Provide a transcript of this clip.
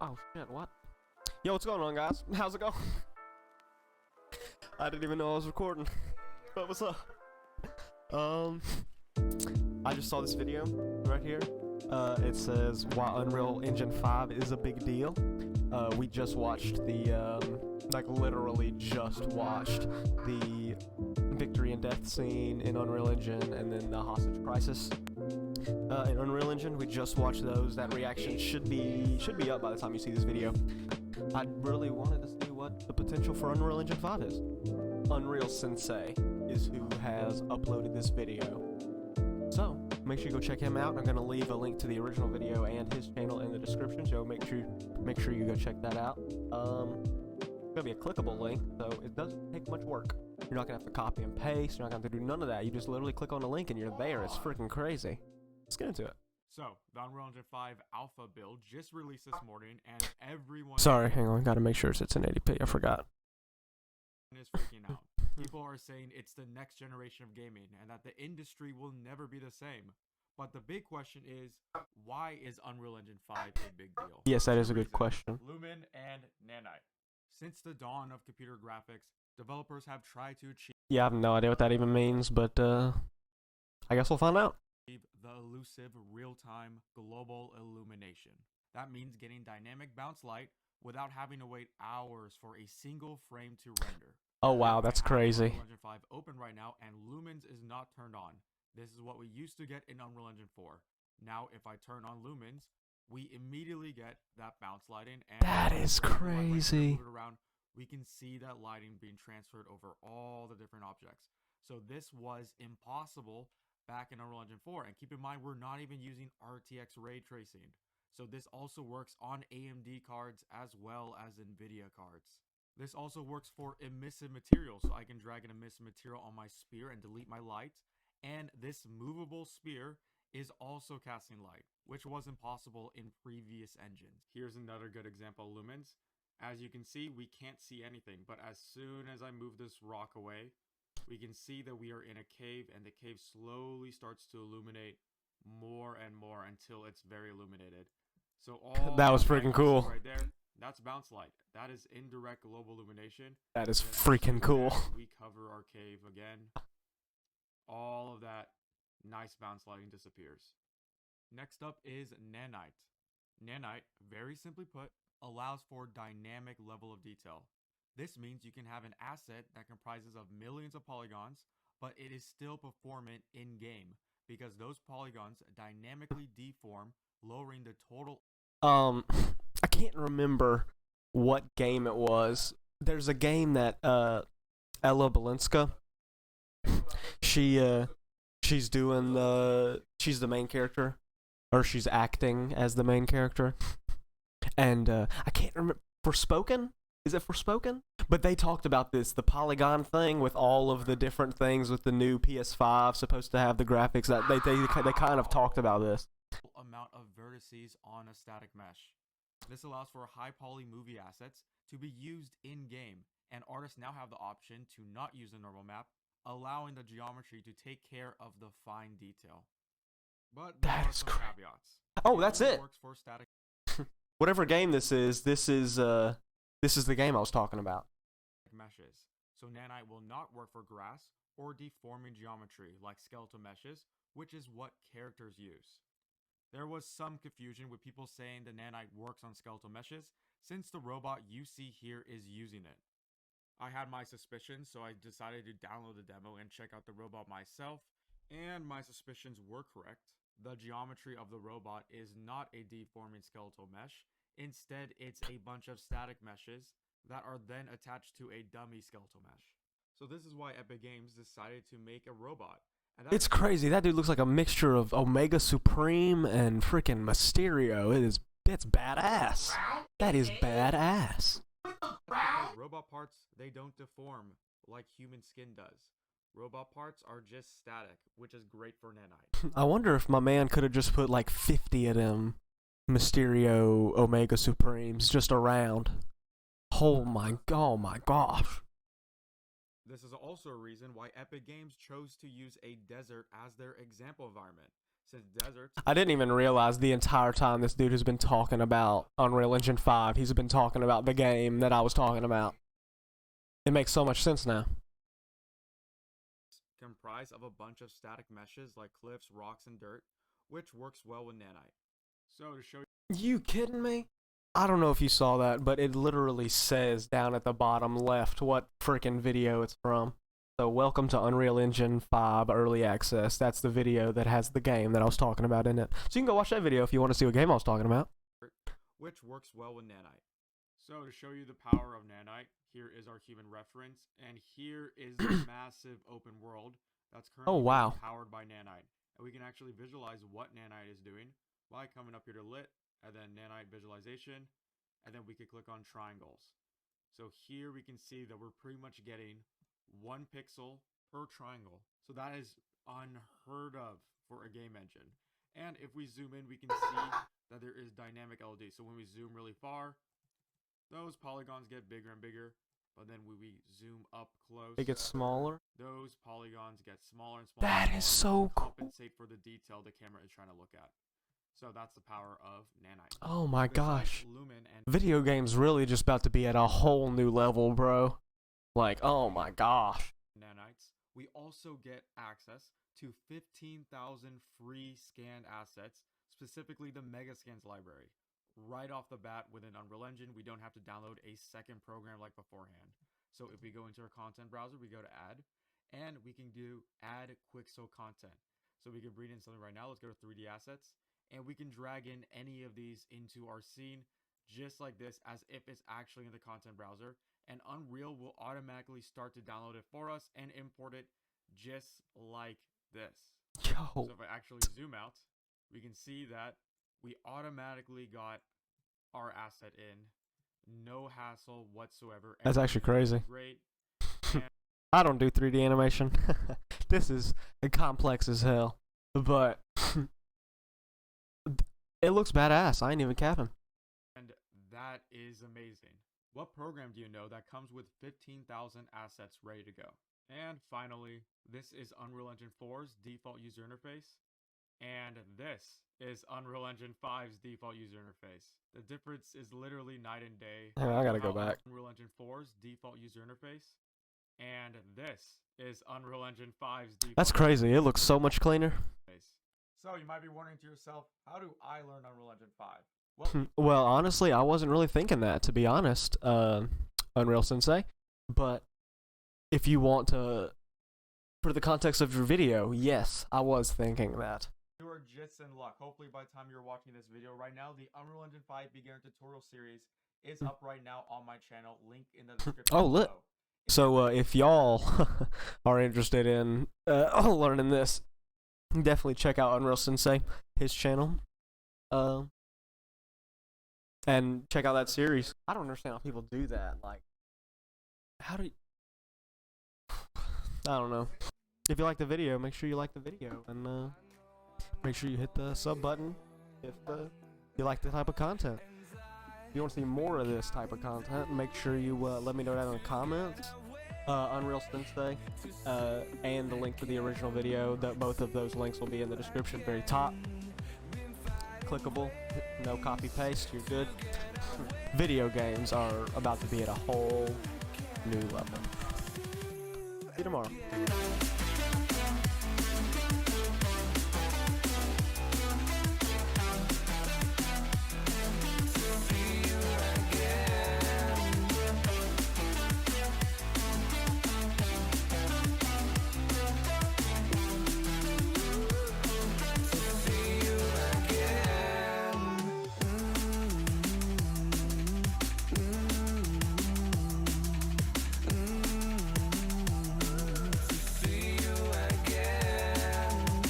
Oh shit, what? Yo, what's going on, guys? How's it going? I didn't even know I was recording. But what's up? Um, I just saw this video right here. It says why Unreal Engine 5 is a big deal. We just watched the, like literally just watched the victory and death scene in Unreal Engine and then the hostage crisis. In Unreal Engine, we just watched those. That reaction should be up by the time you see this video. I really wanted to see what the potential for Unreal Engine 5 is. Unreal Sensei is who has uploaded this video. So, make sure you go check him out. I'm going to leave a link to the original video and his channel in the description, so make sure you go check that out. It's going to be a clickable link, so it doesn't take much work. You're not going to have to copy and paste. You're not going to have to do none of that. You just literally click on the link and you're there. It's freaking crazy. Let's get into it. So, the Unreal Engine 5 alpha build just released this morning, and everyone Sorry, hang on. Gotta make sure it's in 1080p. I forgot. is freaking out. People are saying it's the next generation of gaming, and that the industry will never be the same. But the big question is, why is Unreal Engine 5 a big deal? Yes, that is a good question. Lumen and Nanite. Since the dawn of computer graphics, developers have tried to achieve Yeah, I have no idea what that even means, but I guess we'll find out. the elusive real-time global illumination. That means getting dynamic bounce light without having to wait hours for a single frame to render. Oh wow, that's I have crazy. Unreal Engine 5 open right now, and Lumens is not turned on. This is what we used to get in Unreal Engine 4. Now, if I turn on Lumens, we immediately get that bounce lighting. And That is when we crazy. move it around, we can see that lighting being transferred over all the different objects. So this was impossible back in Unreal Engine 4. And keep in mind, we're not even using RTX ray tracing. So this also works on AMD cards as well as NVIDIA cards. This also works for emissive material, so I can drag an emissive material on my sphere and delete my light. And this movable sphere is also casting light, which was impossible in previous engines. Here's another good example of Lumens. As you can see, we can't see anything, but as soon as I move this rock away, we can see that we are in a cave, and the cave slowly starts to illuminate more and more until it's very illuminated. So all That was light freaking you see cool. right there, that's bounce light. That is indirect global illumination. That is And as freaking soon cool. as we cover our cave again, all of that nice bounce lighting disappears. Next up is Nanite. Nanite, very simply put, allows for dynamic level of detail. This means you can have an asset that comprises of millions of polygons, but it is still performant in-game because those polygons dynamically deform, lowering the total. I can't remember what game it was. There's a game that Ella Balinska, she's the main character, or she's acting as the main character, and I can't remember. Forspoken? Is it Forspoken? But they talked about the polygon thing with all of the different things with the new PS5 supposed to have the graphics that they kind of talked about this. Amount of vertices on a static mesh. This allows for high poly movie assets to be used in-game, and artists now have the option to not use a normal map, allowing the geometry to take care of the fine detail. But there That are is some crazy. caveats. Oh, that's only it. Works for static Whatever game this is the game I was talking about. meshes. So Nanite will not work for grass or deforming geometry like skeletal meshes, which is what characters use. There was some confusion with people saying the Nanite works on skeletal meshes, since the robot you see here is using it. I had my suspicions, so I decided to download the demo and check out the robot myself, and my suspicions were correct. The geometry of the robot is not a deforming skeletal mesh. Instead, it's a bunch of static meshes that are then attached to a dummy skeletal mesh. So this is why Epic Games decided to make a robot. And It's crazy. That dude looks like a mixture of Omega Supreme and freaking Mysterio. That's badass. That is badass. because robot parts, they don't deform like human skin does. Robot parts are just static, which is great for Nanite. I wonder if my man could have just put like 50 of them Mysterio Omega Supremes just around. Oh my gosh. This is also a reason why Epic Games chose to use a desert as their example environment, since deserts. I didn't even realize the entire time this dude has been talking about Unreal Engine 5, he's been talking about the game that I was talking about. It makes so much sense now. Comprised of a bunch of static meshes like cliffs, rocks, and dirt, which works well with nanite. So to show You kidding me? I don't know if you saw that, but it literally says down at the bottom left what freaking video it's from. So welcome to Unreal Engine 5 Early Access. That's the video that has the game that I was talking about in it. So you can go watch that video if you want to see what game I was talking about. which works well with nanite. So to show you the power of nanite, here is our human reference, and here is the massive open world that's currently being powered by nanite. And we can actually visualize what nanite is doing by coming up here to lit, and then nanite visualization, and then we could click on triangles. So here we can see that we're pretty much getting 1 pixel per triangle. So that is unheard of for a game engine. And if we zoom in, we can see that there is dynamic LED. So when we zoom really far, those polygons get bigger and bigger. But then when we zoom up close, It gets smaller. those polygons get smaller and smaller. That and is smaller so to cool. compensate for the detail the camera is trying to look at. So that's the power of nanite. Oh my Besides gosh. Lumen and Video games really just about to be at a whole new level, bro. Like, oh my gosh. nanites, we also get access to 15,000 free scanned assets, specifically the Mega Scans library. Right off the bat within Unreal Engine, we don't have to download a second program like beforehand. So if we go into our content browser, we go to add, and we can do add Quixel content. So we can bring in something right now. Let's go to 3D assets, and we can drag in any of these into our scene just like this, as if it's actually in the content browser, and Unreal will automatically start to download it for us and import it just like this. Yo. So if I actually zoom out, we can see that we automatically got our asset in. No hassle whatsoever. That's actually crazy. Great. I don't do 3D animation. This is complex as hell. But it looks badass. I ain't even capping. And that is amazing. What program do you know that comes with 15,000 assets ready to go? And finally, this is Unreal Engine 4's default user interface. And this is Unreal Engine 5's default user interface. The difference is literally night and day. I gotta go back. Unreal Engine 4's default user interface. And this is Unreal Engine 5's default. That's crazy. It looks so much cleaner. So you might be wondering to yourself, how do I learn Unreal Engine 5? Well, honestly, I wasn't really thinking that, to be honest, Unreal Sensei. But if you want to, for the context of your video, yes, I was thinking that. You are just in luck. Hopefully by the time you're watching this video right now, the Unreal Engine 5 beginner tutorial series is up right now on my channel. Link in the description Oh, lit. below. So if y'all are interested in learning this, definitely check out Unreal Sensei, his channel. And check out that series. I don't understand how people do that. Like, how do you... I don't know. If you like the video, make sure you like the video. And make sure you hit the sub button if you like the type of content. If you want to see more of this type of content, make sure you let me know down in the comments. Unreal Sensei and the link to the original video. Both of those links will be in the description very top. Clickable, no copy paste, you're good. Video games are about to be at a whole new level. See you tomorrow.